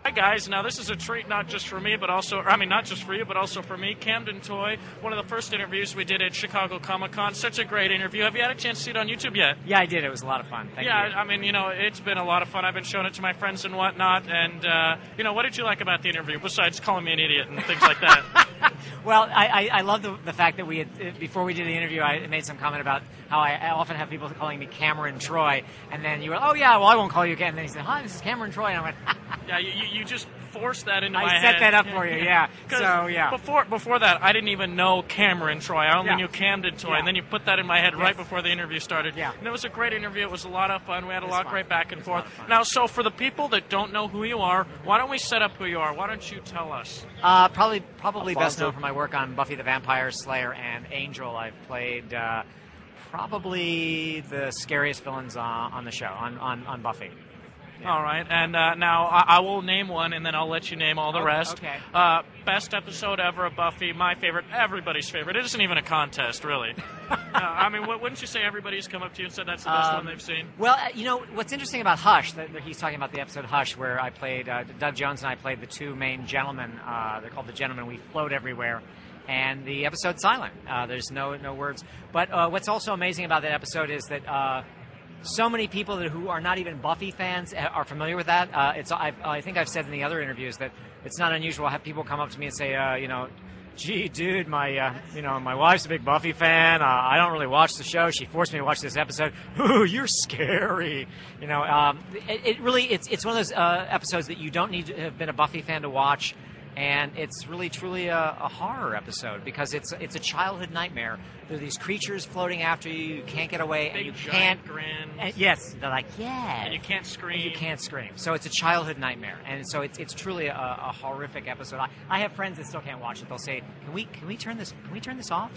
Hi guys, now this is a treat not just for me, but also, I mean not just for you, but also for me. Camden Toy, one of the first interviews we did at Chicago Comic-Con. Such a great interview. Have you had a chance to see it on YouTube yet? Yeah, I did. It was a lot of fun. Thank you. I mean, it's been a lot of fun. I've been showing it to my friends and whatnot, and, what did you like about the interview, besides calling me an idiot and things like that? Well, I love the fact that we had, before we did the interview, I made some comment about how I often have people calling me Cameron Troy, and then you were, oh yeah, well I won't call you again. And then he said, hi, this is Cameron Troy, and I went, yeah, you just forced that into my head. I set that up for you, yeah. So, yeah. Before that, I didn't even know Cameron Troy. I only knew Camden Troy, and then you put that in my head right before the interview started. Yeah. And it was a great interview. It was a lot of fun. We had a lot great back and forth. Now, so for the people that don't know who you are, why don't we set up who you are? Why don't you tell us? Probably best known for my work on Buffy the Vampire Slayer and Angel. I've played probably the scariest villains on the show, on Buffy. Yeah. All right, and now I will name one, and then I'll let you name all the rest. Okay. Best episode ever of Buffy, my favorite, everybody's favorite. It isn't even a contest, really. I mean, wouldn't you say everybody's come up to you and said that's the best one they've seen? Well, what's interesting about Hush, that he's talking about the episode Hush, where I played, Doug Jones and I played the two main gentlemen. They're called the Gentlemen. We float everywhere. And the episode's silent. There's no words. But what's also amazing about that episode is that so many people who are not even Buffy fans are familiar with that. I think I've said in the other interviews that it's not unusual to have people come up to me and say, gee, dude, my wife's a big Buffy fan. I don't really watch the show. She forced me to watch this episode. Ooh, you're scary. It's one of those episodes that you don't need to have been a Buffy fan to watch. And it's really, truly a horror episode because it's a childhood nightmare. There are these creatures floating after you. You can't get away, and you can't grin. Yes, they're like, yeah. And you can't scream. And you can't scream. So it's a childhood nightmare, and so it's truly a horrific episode. I have friends that still can't watch it. They'll say, "Can we turn this off?"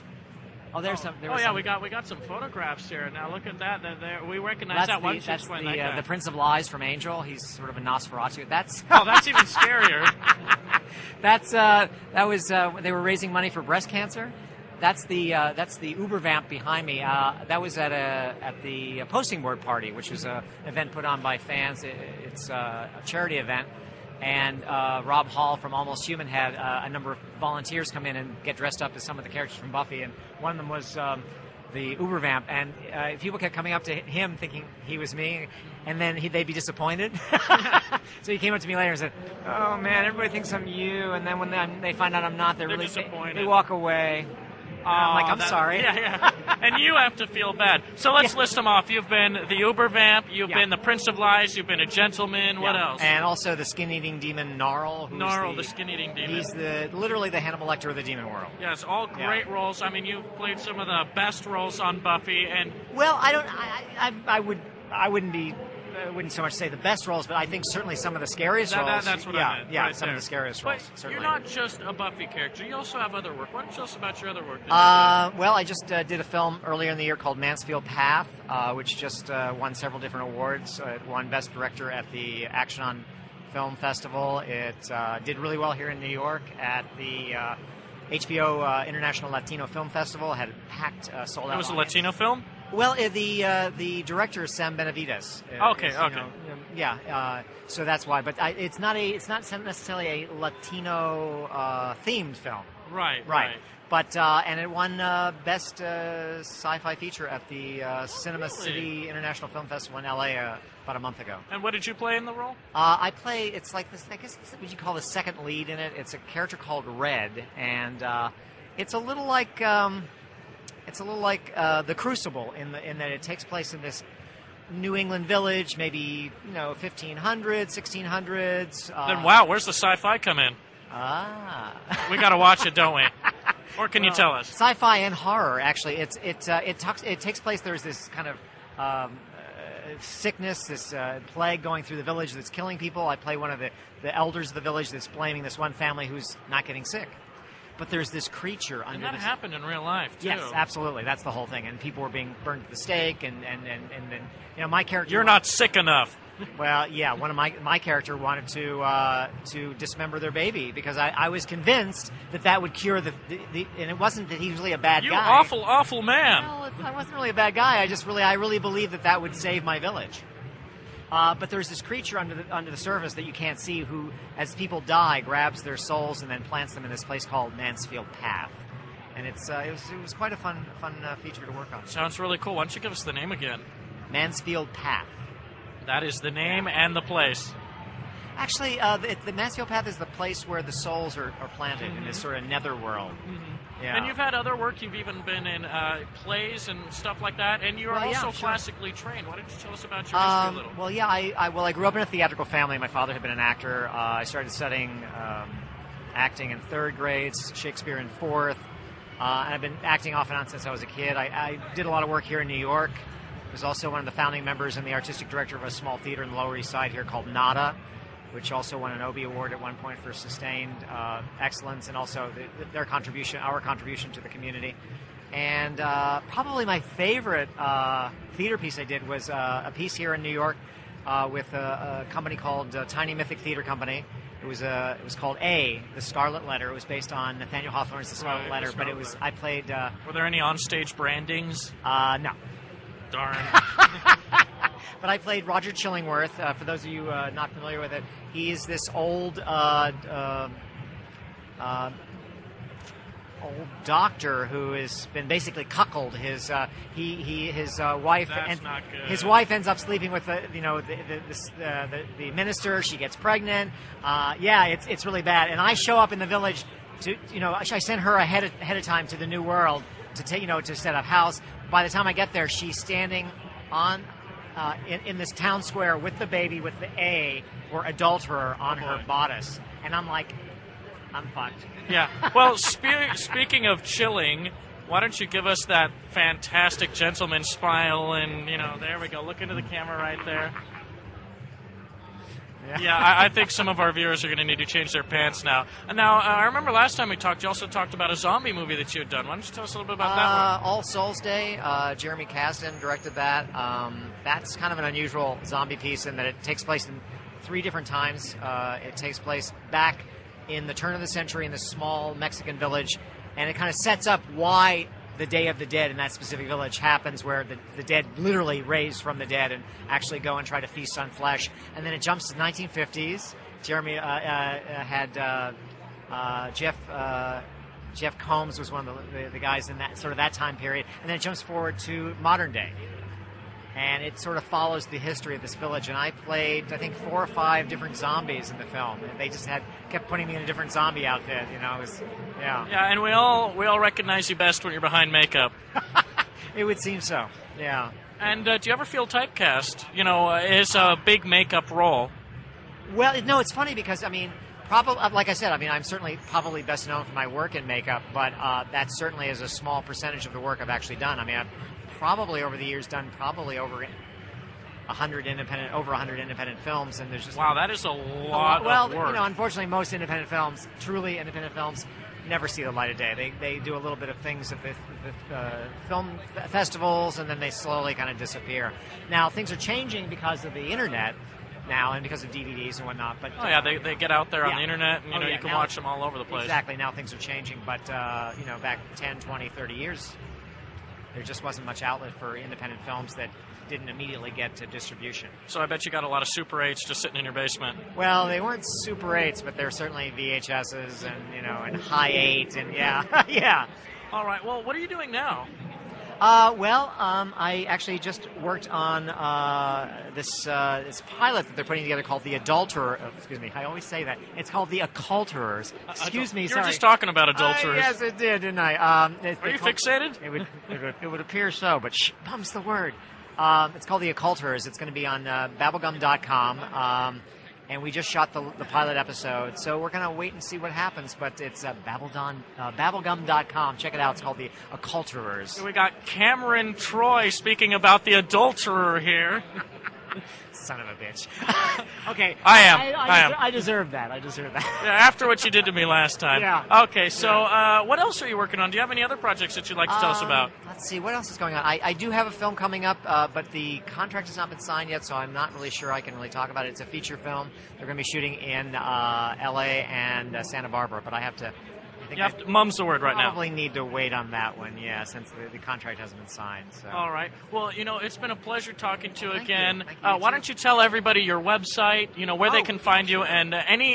Oh, we got some photographs here. Now look at that. We recognize that. Why don't you explain that? The Prince of Lies from Angel. He's sort of a Nosferatu. That's even scarier. They were raising money for breast cancer. That's the Uber vamp behind me. That was at the posting board party, which was an event put on by fans. It's a charity event. And Rob Hall from Almost Human had a number of volunteers come in and get dressed up as some of the characters from Buffy, and one of them was the Uber Vamp. And people kept coming up to him thinking he was me, and then they'd be disappointed. So he came up to me later and said, "Oh man, everybody thinks I'm you," and then when they find out I'm not, they're really disappointed. They walk away. I'm like, I'm sorry. Yeah. And you have to feel bad. So let's list them off. You've been the Uber Vamp, you've been the Prince of Lies, you've been a gentleman. What else? And also the skin-eating demon Gnarl. Gnarl, the skin-eating demon. He's literally the Hannibal Lecter of the demon world. Yes, all great roles. I mean, you've played some of the best roles on Buffy. And well, I wouldn't so much say the best roles, but I think certainly some of the scariest roles. That's what I meant. Yeah, right some there. of the scariest roles. Certainly. You're not just a Buffy character. You also have other work. Why don't you tell us about your other work? Well, I just did a film earlier in the year called Mansfield Path, which just won several different awards. It won Best Director at the Action on Film Festival. It did really well here in New York at the HBO International Latino Film Festival. It had a packed, sold out. It was a audience. Latino film? Well, the director is Sam Benavides. Okay. So that's why, but it's not necessarily a Latino themed film. Right. But and it won best sci-fi feature at the Cinema City International Film Festival in LA about a month ago. And what did you play in the role? I play. It's like this. I guess it's what you call the second lead in it. It's a character called Red, and it's a little like. The Crucible in that it takes place in this New England village, maybe 1500s, 1600s. Then wow, where's the sci-fi come in? We got to watch it, don't we? Or can you tell us? Sci-fi and horror, actually. It takes place. There's this kind of sickness, this plague going through the village that's killing people. I play one of the elders of the village that's blaming this one family who's not getting sick. But there's this creature under. And that happened in real life too. Yes, absolutely. That's the whole thing. And people were being burned at the stake, and then my character. You're not sick enough. Well, yeah. One of my character wanted to dismember their baby because I was convinced that would cure the and it wasn't that he was really a bad guy. You awful man. Well, I wasn't really a bad guy. I really believed that would save my village. But there's this creature under the surface that you can't see who, as people die, grabs their souls and then plants them in this place called Mansfield Path. And it was quite a fun feature to work on. Sounds really cool. Why don't you give us the name again? Mansfield Path. That is the name and the place. Actually, the Mansfield Path is the place where the souls are planted in this sort of netherworld. Yeah. And you've had other work. You've even been in plays and stuff like that. And you're also classically trained. Why don't you tell us about your history a little? Well, yeah, I grew up in a theatrical family. My father had been an actor. I started studying acting in 3rd grade, Shakespeare in 4th. And I've been acting off and on since I was a kid. I did a lot of work here in New York. I was also one of the founding members and the artistic director of a small theater in the Lower East Side here called Nada, which also won an Obie Award at one point for sustained excellence, and also our contribution to the community. And probably my favorite theater piece I did was a piece here in New York with a company called Tiny Mythic Theater Company. It was called The Scarlet Letter. It was based on Nathaniel Hawthorne's The Scarlet Letter, but I played... Were there any onstage brandings? No. Darn. But I played Roger Chillingworth. For those of you not familiar with it, he's this old doctor who has been basically cuckolded. His wife his wife ends up sleeping with the minister. She gets pregnant. It's really bad. And I show up in the village to I send her ahead of time to the New World to set up house. By the time I get there, she's standing on in this town square with the baby with the A or adulterer on her bodice, and I'm like, I'm fucked. Yeah. Well, speaking of chilling, why don't you give us that fantastic gentleman smile? And there we go. Look into the camera right there. Yeah, I think some of our viewers are going to need to change their pants now. And now, I remember last time we talked, you also talked about a zombie movie that you had done. Why don't you tell us a little bit about that one? All Souls Day. Jeremy Kasdan directed that. That's kind of an unusual zombie piece in that it takes place in 3 different times. It takes place back in the turn of the century in this small Mexican village, and it kind of sets up why the Day of the Dead in that specific village happens, where the dead literally raised from the dead and actually go and try to feast on flesh. And then it jumps to the 1950s. Jeremy had Jeff Combs was one of the guys in that time period, and then it jumps forward to modern day. And it sort of follows the history of this village. And I played, I think, 4 or 5 different zombies in the film. And they just kept putting me in a different zombie outfit. Yeah, and we all recognize you best when you're behind makeup. It would seem so. Yeah. And do you ever feel typecast? As a big makeup role. Well, no, it's funny because probably, like I said, I'm certainly probably best known for my work in makeup, but that certainly is a small percentage of the work I've actually done. I've probably over the years done probably over 100 independent films, and there's just wow, that is a lot of work. Unfortunately, most truly independent films, never see the light of day. They do a little bit of things at the film festivals, and then they slowly kind of disappear. Now things are changing because of the internet now and because of DVDs and whatnot. But they get out there on the internet, and you can watch them all over the place. Exactly. Now things are changing, but back 10, 20, 30 years. There just wasn't much outlet for independent films that didn't immediately get to distribution. So I bet you got a lot of Super 8s just sitting in your basement. Well, they weren't Super 8s, but they're certainly VHSs and High 8 and yeah. All right. Well, what are you doing now? I actually just worked on this pilot that they're putting together called The Adulterer. Excuse me, I always say that. It's called The Occulterers. Excuse me, you sorry. You were just talking about adulterers. Yes, it did, didn't I? Are you fixated? It would appear so, but bum's the word. It's called The Occulterers. It's going to be on babblegum.com. And we just shot the pilot episode, so we're going to wait and see what happens. But it's babblegum.com. Check it out. It's called The Occulterers. We got Cameron Troy speaking about the adulterer here. Son of a bitch. Okay. I am. I deserve that. Yeah, after what you did to me last time. Yeah. Okay, so what else are you working on? Do you have any other projects that you'd like to tell us about? Let's see. What else is going on? I do have a film coming up, but the contract has not been signed yet, so I'm not really sure I can really talk about it. It's a feature film. They're going to be shooting in L.A. and Santa Barbara, but I think You have to, mum's the word right now. probably need to wait on that one, yeah, since the contract hasn't been signed. So. All right. Well, it's been a pleasure talking to you Thank again. you. Thank you. Why don't you tell everybody your website, where they can find you, and any